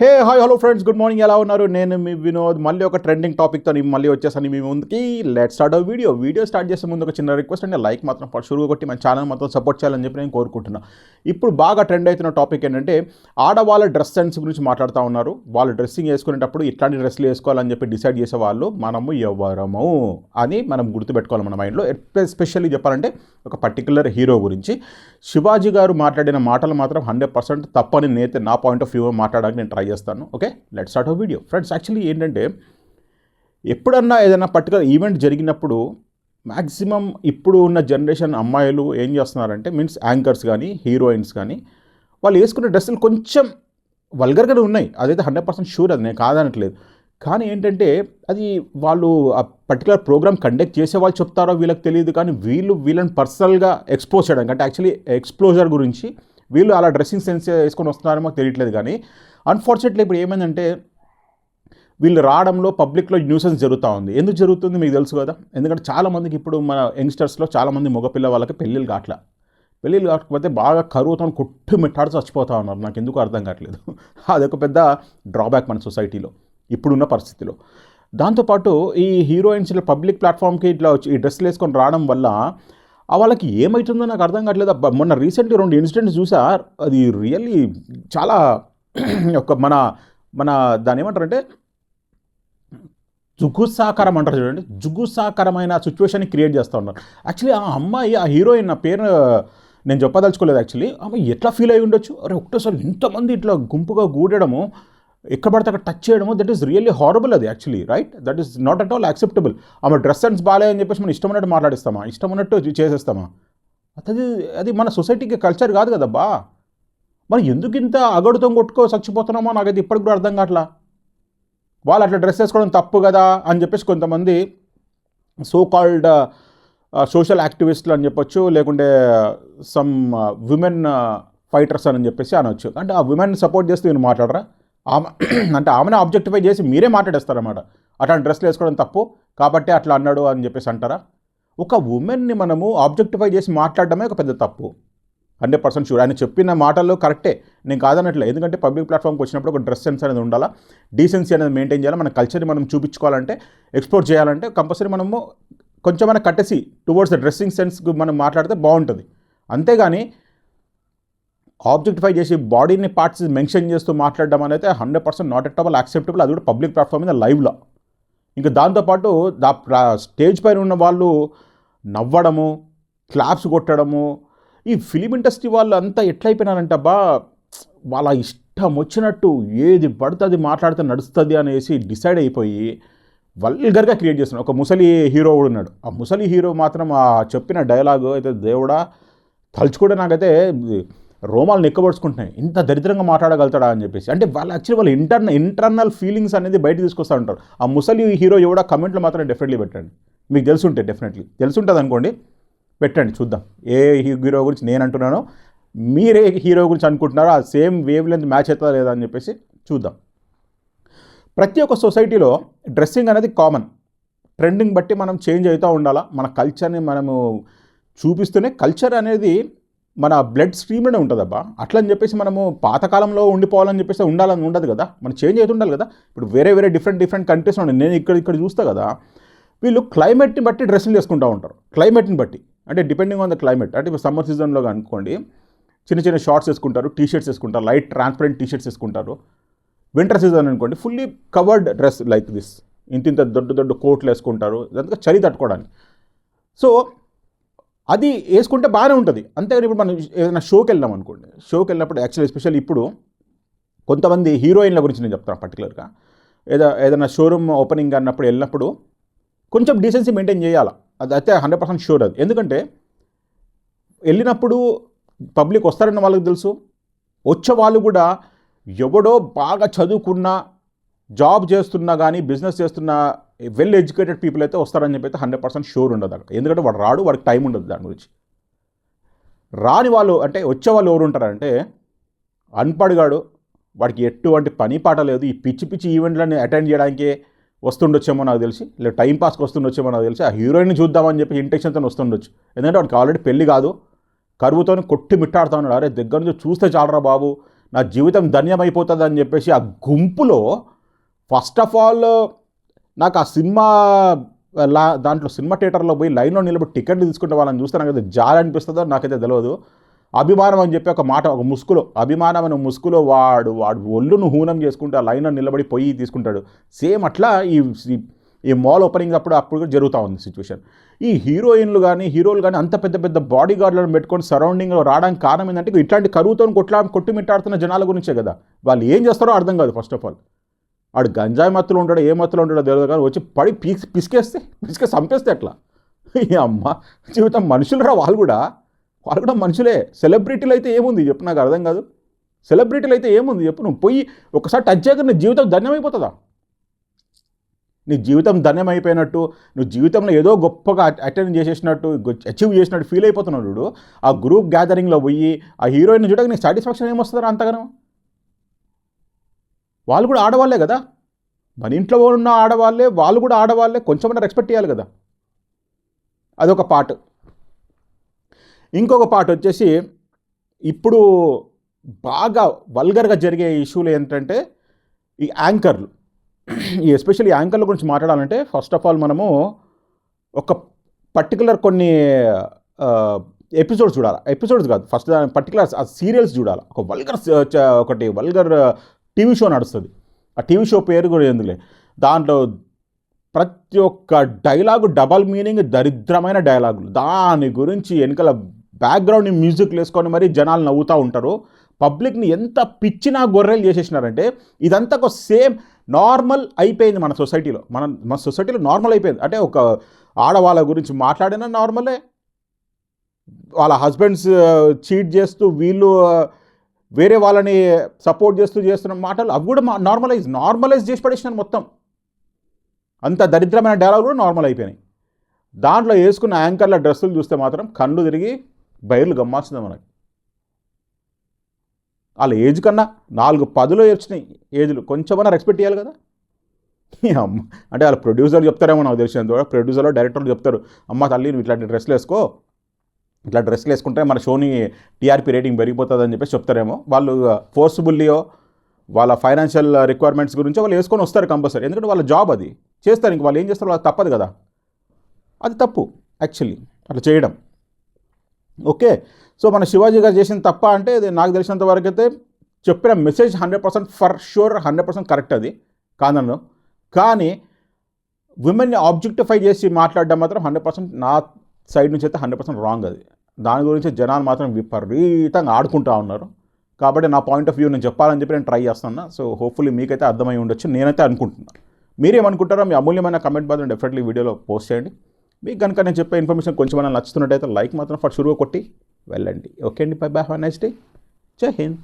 Hey hi hello friends, good morning. ఎలా ఉన్నారు? నేను మీ వినోద్. మళ్ళీ ఒక ట్రెండింగ్ టాపిక్తో మళ్ళీ వచ్చేసాను మీ ముందుకి. లెట్స్ స్టార్ట్ వీడియో స్టార్ట్ చేసే ముందు ఒక చిన్న రిక్వెస్ట్ అండి, లైక్ మాత్రం షురుగా కొట్టి మన ఛానల్ మాత్రం సపోర్ట్ చేయాలని చెప్పి నేను కోరుకుంటున్నాను. ఇప్పుడు బాగా ట్రెండ్ అవుతున్న టాపిక్ ఏంటంటే ఆడవాళ్ళ డ్రెస్ సెన్స్ గురించి మాట్లాడుతూ ఉన్నారు. వాళ్ళు డ్రెస్సింగ్ వేసుకునేటప్పుడు ఇట్లాంటి డ్రెస్సులు వేసుకోవాలని చెప్పి డిసైడ్ చేసే వాళ్ళు మనము ఎవరము అని మనం గుర్తుపెట్టుకోవాలి మన మైండ్లో. ఎస్పెషల్లీ చెప్పాలంటే ఒక పర్టికులర్ హీరో గురించి శివాజీ గారు మాట్లాడిన మాటలు మాత్రం 100% తప్పని నేతే నా పాయింట్ ఆఫ్ వ్యూ మాట్లాడడానికి నేను ట్రై చేస్తాను. Okay, let's start video. Friends, actually ఏంటంటే ఎప్పుడన్నా ఏదైనా పర్టికులర్ ఈవెంట్ జరిగినప్పుడు మ్యాక్సిమం ఇప్పుడు ఉన్న జనరేషన్ అమ్మాయిలు ఏం చేస్తున్నారంటే యాంకర్స్ కానీ హీరోయిన్స్ కానీ వాళ్ళు వేసుకునే డ్రెస్సులు కొంచెం వల్గర్గానే ఉన్నాయి. అదైతే 100% షూర్, అది నేను కాదనట్లేదు. కానీ ఏంటంటే అది వాళ్ళు ఆ పర్టికులర్ ప్రోగ్రామ్ కండక్ట్ చేసే వాళ్ళు చెప్తారో వీళ్ళకి తెలియదు, కానీ వీళ్ళని పర్సనల్గా ఎక్స్పోజ్ చేయడానికి అంటే యాక్చువల్లీ ఎక్స్ప్లోజర్ గురించి వీళ్ళు అలా డ్రెస్సింగ్ సెన్స్ వేసుకొని వస్తున్నారో మాకు తెలియట్లేదు. కానీ అన్ఫార్చునేట్లీ ఇప్పుడు ఏమైందంటే వీళ్ళు రావడంలో పబ్లిక్లో న్యూసెన్స్ జరుగుతూ ఉంది. ఎందుకు జరుగుతుంది మీకు తెలుసు కదా. ఎందుకంటే చాలామందికి ఇప్పుడు మన యంగ్స్టర్స్లో చాలామంది మగపిల్ల వాళ్ళకి పెళ్ళిళ్ళు కాకపోతే బాగా కరువుతో కొట్టుమిట్టాడు చచ్చిపోతూ ఉన్నారు. నాకు ఎందుకు అర్థం కావట్లేదు. అదొక పెద్ద డ్రాబ్యాక్ మన సొసైటీలో ఇప్పుడున్న పరిస్థితిలో. దాంతోపాటు ఈ హీరోయిన్స్ ఇలా పబ్లిక్ ప్లాట్ఫామ్కి ఇట్లా ఈ డ్రెస్సులు వేసుకొని రావడం వల్ల వాళ్ళకి ఏమవుతుందో నాకు అర్థం కావట్లేదు. మొన్న రీసెంట్లీ 2 ఇన్సిడెంట్స్ చూసా. అది రియల్లీ చాలా ఒక మన దాని ఏమంటారంటే జుగుసాకరం అంటారు చూడండి, జుగుసాకరమైన సిచ్యువేషన్ని క్రియేట్ చేస్తూ ఉన్నారు. యాక్చువల్లీ ఆ అమ్మాయి, ఆ హీరోయిన్, నా పేరు నేను చెప్పదలుచుకోలేదు. యాక్చువల్లీ ఆమె ఎట్లా ఫీల్ అయి ఉండొచ్చు? అరే ఒకటేసారి ఇంతమంది ఇట్లా గుంపుగా గూడడము, ఎక్కడ పడితే అక్కడ టచ్ చేయడము, దట్ ఈస్ రియల్లీ హారబుల్. అది actually right, that is not at all acceptable. ఆమె డ్రెస్ సెన్స్ బాగాలేదని చెప్పేసి మనం ఇష్టం ఉన్నట్టు మాట్లాడిస్తామా, ఇష్టం ఉన్నట్టు చేసేస్తామా? అది మన సొసైటీకి కల్చర్ కాదు కదబ్బా. మనం ఎందుకు ఇంత అగడుతో కొట్టుకో చచ్చిపోతున్నామో నాకైతే ఇప్పటికి కూడా అర్థం కావట్లా. వాళ్ళు అట్లా డ్రెస్ వేసుకోవడం తప్పు కదా అని చెప్పేసి కొంతమంది సో కాల్డ్ సోషల్ యాక్టివిస్టులు అని చెప్పొచ్చు, లేకుంటే సమ్ విమెన్ ఫైటర్స్ అని చెప్పేసి అనొచ్చు. అంటే ఆ విమెన్ సపోర్ట్ చేస్తూ మీరు మాట్లాడరా? అంటే ఆమెను ఆబ్జెక్టిఫై చేసి మీరే మాట్లాడేస్తారన్నమాట. అట్లాంటి డ్రెస్లు వేసుకోవడం తప్పు కాబట్టి అట్లా అన్నాడు అని చెప్పేసి అంటారా? ఒక ఉమెన్ని మనము ఆబ్జెక్టిఫై చేసి మాట్లాడడమే ఒక పెద్ద తప్పు. 100% షూర్. ఆయన చెప్పిన మాటల్లో కరెక్టే, నేను కాదనట్లే. ఎందుకంటే పబ్లిక్ ప్లాట్ఫామ్కి వచ్చినప్పుడు ఒక డ్రెస్ సెన్స్ అనేది ఉండాలా, డీసెన్సీ అనేది మెయింటైన్ చేయాలి. మన కల్చర్ని మనం చూపించుకోవాలంటే, ఎక్స్పోర్ట్ చేయాలంటే కంపల్సరీ మనము కొంచెమైనా కట్టేసి టువర్డ్స్ ద డ్రెస్సింగ్ సెన్స్ మనం మాట్లాడితే బాగుంటుంది. అంతేగాని ఆబ్జెక్టిఫై చేసి బాడీని పార్ట్స్ మెన్షన్ చేస్తూ మాట్లాడడం అనేది 100% నాట్ ఎట్ ఆల్ యాక్సెప్టబుల్. అది కూడా పబ్లిక్ ప్లాట్ఫామ్ మీద లైవ్లో. ఇంకా దాంతోపాటు స్టేజ్ పైన ఉన్న వాళ్ళు నవ్వడము, క్లాప్స్ కొట్టడము, ఈ ఫిలిం ఇండస్ట్రీ వాళ్ళు అంతా ఎట్లయిపోయినారంటే అబ్బా వాళ్ళ ఇష్టం వచ్చినట్టు ఏది పడితే అది మాట్లాడితే నడుస్తుంది అనేసి డిసైడ్ అయిపోయి వల్గర్గా క్రియేట్ చేస్తున్నారు. ఒక ముసలి హీరో కూడా ఉన్నాడు. ఆ ముసలి హీరో మాత్రం ఆ చెప్పిన డైలాగు అయితే దేవుడా తలుచుకుంటే నాకైతే రోమాలు నెక్కబడుచుకుంటున్నాయి. ఇంత దరిద్రంగా మాట్లాడగలుగుతాడా అని చెప్పేసి. అంటే వాళ్ళు యాక్చువల్లీ వాళ్ళ ఇంటర్నల్ ఫీలింగ్స్ అనేది బయట తీసుకొస్తూ ఉంటారు. ఆ ముసలి హీరో ఎవడా కమెంట్లో మాత్రం డెఫినెట్లీ పెట్టండి. మీకు తెలుసుంటే తెలుసుంటుంది అనుకోండి, పెట్టండి చూద్దాం ఏ హీరో గురించి నేను అంటున్నానో, మీరే హీరో గురించి అనుకుంటున్నారో ఆ సేమ్ వేవ్ లెంత్ మ్యాచ్ అవుతుందా లేదా అని చెప్పేసి చూద్దాం. ప్రతి ఒక్క సొసైటీలో డ్రెస్సింగ్ అనేది కామన్. ట్రెండింగ్ బట్టి మనం చేంజ్ అవుతూ ఉండాలా. మన కల్చర్ని మనము చూపిస్తూనే, కల్చర్ అనేది మన బ్లడ్ స్ట్రీమ్లోనే ఉంటుందబ్బా. అట్లా అని చెప్పేసి మనము పాతకాలంలో ఉండిపోవాలని చెప్పేసి ఉండాలని ఉండదు కదా, మనం చేంజ్ అవుతుండాలి కదా. ఇప్పుడు వేరే డిఫరెంట్ కంట్రీస్ ఉన్నాయి. నేను ఇక్కడ చూస్తా కదా, వీళ్ళు క్లైమేట్ని బట్టి డ్రెస్సులు వేసుకుంటూ ఉంటారు. క్లైమేట్ని బట్టి అంటే డిపెండింగ్ ఆన్ ద క్లైమేట్. అంటే ఇప్పుడు సమ్మర్ సీజన్లో అనుకోండి, చిన్న షార్ట్స్ వేసుకుంటారు, టీషర్ట్స్ వేసుకుంటారు, లైట్ ట్రాన్స్పరెంట్ టీషర్ట్స్ వేసుకుంటారు. వింటర్ సీజన్ అనుకోండి, fully covered dress like this, ఇంత దొడ్డు కోట్లు వేసుకుంటారు, ఇదంతా చలి తట్టుకోవడానికి. సో అది వేసుకుంటే బాగానే ఉంటుంది. అంతేగాని ఇప్పుడు మనం ఏదైనా షోకి వెళ్ళాం అనుకోండి, షోకి వెళ్ళినప్పుడు యాక్చువల్లీ ఎస్పెషల్లీ ఇప్పుడు కొంతమంది హీరోయిన్ల గురించి నేను చెప్తాను పర్టికులర్గా. ఏదైనా షోరూమ్ ఓపెనింగ్ అన్నప్పుడు వెళ్ళినప్పుడు కొంచెం డీసెన్సీ మెయింటైన్ చేయాలి. అది అయితే 100% షూర్. అది ఎందుకంటే వెళ్ళినప్పుడు పబ్లిక్ వస్తారన్న వాళ్ళకి తెలుసు, వచ్చే వాళ్ళు కూడా ఎవడో బాగా చదువుకున్న, జాబ్ చేస్తున్నా కానీ బిజినెస్ చేస్తున్న వెల్ ఎడ్యుకేటెడ్ పీపుల్ అయితే వస్తారని చెప్పి అయితే 100% షూర్ ఉండదు అక్కడ. ఎందుకంటే వాడు రాడు, వాడికి టైం ఉండదు దాని గురించి. రాని వాళ్ళు అంటే వచ్చేవాళ్ళు ఎవరు ఉంటారంటే అన్పడిగాడు, వాడికి ఎటువంటి పని పాట లేదు, ఈ పిచ్చి ఈవెంట్లని అటెండ్ చేయడానికే వస్తుండొచ్చేమో నాకు తెలిసి, లేదా టైంపాస్కి వస్తుండొచ్చేమో నాకు తెలిసి. ఆ హీరోయిన్ని చూద్దామని చెప్పి ఇంటెన్షన్తో వస్తుండొచ్చు. ఎందుకంటే వాడికి ఆల్రెడీ పెళ్ళి కాదు, కరువుతో కొట్టి మిట్టాడుతూ ఉన్నాడు. అరే దగ్గర నుంచి చూస్తే చాలరా బాబు, నా జీవితం ధన్యమైపోతుంది అని చెప్పేసి ఆ గుంపులో ఫస్ట్ ఆఫ్ ఆల్ నాకు ఆ సినిమా దాంట్లో సినిమా థియేటర్లో పోయి లైన్లో నిలబడి టికెట్లు తీసుకుంటే వాళ్ళని చూస్తే నాకైతే జాలి అనిపిస్తుందో నాకైతే తెలియదు. అభిమానం అని చెప్పి ఒక మాట, ఒక ముసుగులో, అభిమానం అనే ముసుగులో వాడు ఒళ్ళును హూనం చేసుకుంటే ఆ లైన్లో నిలబడి పొయ్యి తీసుకుంటాడు. సేమ్ అట్లా ఈ మాల్ ఓపెనింగ్ అప్పుడు కూడా జరుగుతూ ఉంది సిచ్యువేషన్. ఈ హీరోయిన్లు కానీ హీరోలు కానీ అంత పెద్ద పెద్ద బాడీ గార్డులను పెట్టుకొని సరౌండింగ్లో రావడానికి కారణం ఏంటంటే ఇట్లాంటి కరువుతో కొట్టుమిట్టాడుతున్న జనాల గురించే కదా. వాళ్ళు ఏం చేస్తారో అర్థం కాదు. ఫస్ట్ ఆఫ్ ఆల్ వాడు గంజాయి మత్తులు ఉంటాడో ఏ మత్తులు ఉంటాడో తెలియదు, కానీ వచ్చి పడి పిసికేస్తే చంపేస్తే ఎట్లా? ఈ అమ్మ జీవితం మనుషులు రా, వాళ్ళు కూడా మనుషులే. సెలబ్రిటీలు అయితే ఏముంది చెప్పు, నాకు అర్థం కాదు. సెలబ్రిటీలు అయితే ఏముంది చెప్పు, నువ్వు పోయి ఒకసారి టచ్ చేయక నీ జీవితం ధన్యమైపోతుందా? నీ జీవితం ధన్యమైపోయినట్టు, నువ్వు జీవితంలో ఏదో గొప్పగా అటెండ్ చేసేసినట్టు, అచీవ్ చేసినట్టు ఫీల్ అయిపోతున్నాడు. ఆ గ్రూప్ గ్యాదరింగ్లో పోయి ఆ హీరోయిన్ చూడక నీకు సాటిస్ఫాక్షన్ ఏమొస్తుందా అంతగానో? వాళ్ళు కూడా ఆడవాళ్ళే కదా, మన ఇంట్లో ఉన్న ఆడవాళ్ళే, వాళ్ళు కూడా ఆడవాళ్ళే, కొంచెమైనా రెస్పెక్ట్ ఇవ్వాలి కదా. అదొక పార్ట్. ఇంకొక పార్ట్ వచ్చేసి ఇప్పుడు బాగా వల్గర్గా జరిగే ఇష్యూలు ఏంటంటే ఈ యాంకర్లు. ఈ ఎస్పెషల్లీ యాంకర్ల గురించి మాట్లాడాలంటే ఫస్ట్ ఆఫ్ ఆల్ మనము ఒక పర్టికులర్ కొన్ని ఎపిసోడ్స్ చూడాలి. ఎపిసోడ్స్ కాదు, ఫస్ట్ పర్టికులర్ సీరియల్స్ చూడాలి. ఒకటి వల్గర్ టీవీ షో నడుస్తుంది. ఆ టీవీ షో పేరు కూడా ఎందుకులే, దాంట్లో ప్రతి ఒక్క డైలాగు డబల్ మీనింగ్, దరిద్రమైన డైలాగులు. దాని గురించి వెనకాల బ్యాక్గ్రౌండ్ మ్యూజిక్ వేసుకొని మరీ జనాలు నవ్వుతూ ఉంటారు. పబ్లిక్ని ఎంత పిచ్చినా గొర్రెలు చేసేసినారంటే ఇదంతా ఒక సేమ్ నార్మల్ అయిపోయింది మన సొసైటీలో. మన సొసైటీలో నార్మల్ అయిపోయింది. అంటే ఒక ఆడవాళ్ళ గురించి మాట్లాడినా నార్మలే, వాళ్ళ హస్బెండ్స్ చీట్ చేస్తూ వీళ్ళు వేరే వాళ్ళని సపోర్ట్ చేస్తున్న మాటలు అవి కూడా నార్మలైజ్ చేసి పడేసినారు మొత్తం. అంత దరిద్రమైన డైలాగ్ కూడా నార్మల్ అయిపోయినాయి. దాంట్లో వేసుకున్న యాంకర్ల డ్రెస్సులు చూస్తే మాత్రం కళ్ళు తిరిగి బయర్లు గమ్మాల్సిందే మనకి. వాళ్ళ ఏజ్ కన్నా 4-10 వచ్చినాయి ఏజ్లు, కొంచెమన్నా రెస్పెక్ట్ ఇవ్వాలి కదా. అమ్మ అంటే వాళ్ళ ప్రొడ్యూసర్లు చెప్తారేమో నాకు తెలిసినంత, ప్రొడ్యూసర్లు డైరెక్టర్లు చెప్తారు, అమ్మ తల్లి నువ్వు ఇట్లాంటి డ్రెస్సులు వేసుకో, ఇట్లా డ్రెస్సులు వేసుకుంటే మన షోని టీఆర్పీ రేటింగ్ పెరిగిపోతుంది అని చెప్పేసి చెప్తారేమో. వాళ్ళు ఫోర్స్ఫుల్లీయో వాళ్ళ ఫైనాన్షియల్ రిక్వైర్మెంట్స్ గురించి వాళ్ళు వేసుకొని వస్తారు కంపల్సరీ, ఎందుకంటే వాళ్ళ జాబ్ అది చేస్తారు. ఇంక వాళ్ళు ఏం చేస్తారు, వాళ్ళకి తప్పదు కదా. అది తప్పు యాక్చువల్లీ అట్లా చేయడం. ఓకే, సో మన శివాజీ గారు చేసిన తప్ప అంటే ఇది నాకు తెలిసినంత వరకు అయితే చెప్పిన మెసేజ్ 100% ఫర్ షూర్ 100% కరెక్ట్, అది కాదన్ను. కానీ విమెన్ని ఆబ్జెక్టిఫై చేసి మాట్లాడడం మాత్రం 100% నా సైడ్ నుంచి అయితే 100% రాంగ్. అది దాని గురించి జనాలు మాత్రం విపరీతంగా ఆడుకుంటూ ఉన్నారు. కాబట్టి నా పాయింట్ ఆఫ్ వ్యూ నేను చెప్పాలని చెప్పి నేను ట్రై చేస్తున్నా. సో హోప్ఫుల్లీ మీకైతే అర్థమై ఉండొచ్చు, నేనైతే అనుకుంటున్నాను. మీరేమనుకుంటారో మీ అమూల్యమైన కమెంట్ మాత్రం డెఫినెట్లీ వీడియోలో పోస్ట్ చేయండి. మీకు కనుక నేను చెప్పే ఇన్ఫర్మేషన్ కొంచెం నచ్చుతున్నట్టయితే లైక్ మాత్రం ఫర్ షురుగా కొట్టి వెళ్ళండి. ఓకే అండి, by by, have a nice day, జై హింద్.